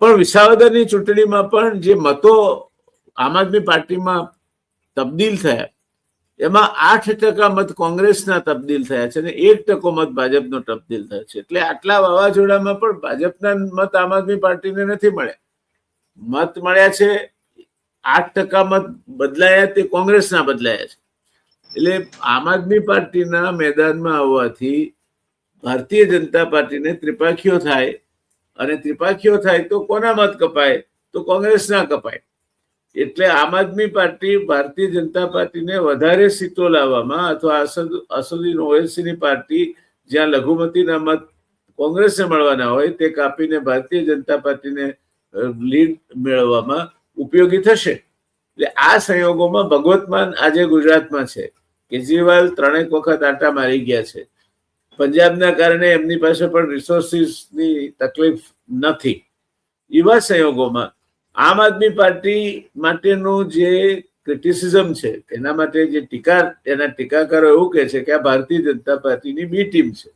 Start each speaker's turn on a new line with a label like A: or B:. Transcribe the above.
A: પણ વિસાવદરની ચૂંટણીમાં પણ જે મતો આમ આદમી પાર્ટીમાં તબદીલ થયા એમાં 8% મત કોંગ્રેસના તબદીલ થયા છે અને 1% મત ભાજપનો તબદીલ થયો છે. એટલે આટલા વાવાઝોડામાં પણ ભાજપના મત આમ આદમી પાર્ટીને નથી મળ્યા. મત મળ્યા છે 8% મત બદલાયા તે કોંગ્રેસના બદલાયા છે. એટલે આમ આદમી પાર્ટીના મેદાનમાં આવવાથી ભારતીય જનતા પાર્ટીને ત્રિપાખીઓ થાય અને ત્રિપાખીઓ થાય તો કોના મત કપાય? તો કોંગ્રેસના કપાય. એટલે આમ આદમી પાર્ટી ભારતીય જનતા પાર્ટીને વધારે સીટો લાવવામાં અથવા અસદુદ્દીન ઓવૈસીની પાર્ટી જ્યાં લઘુમતીના મત કોંગ્રેસને મળવાના હોય તે કાપીને ભારતીય જનતા પાર્ટીને લીડ મેળવવામાં ઉપયોગી થશે. એટલે આ સંયોગોમાં ભગવત માન આજે ગુજરાતમાં છે. કેજરીવાલ 3 વખત આટા મારી ગયા છે. પંજાબના કારણે એમની પાસે પણ રિસોર્સિસની તકલીફ નથી. એવા સંયોગોમાં આમ આદમી પાર્ટી માટેનું જે ક્રિટિસિઝમ છે એના માટે જે એના ટીકાકારો એવું કહે છે કે આ ભારતીય જનતા પાર્ટીની બી ટીમ છે.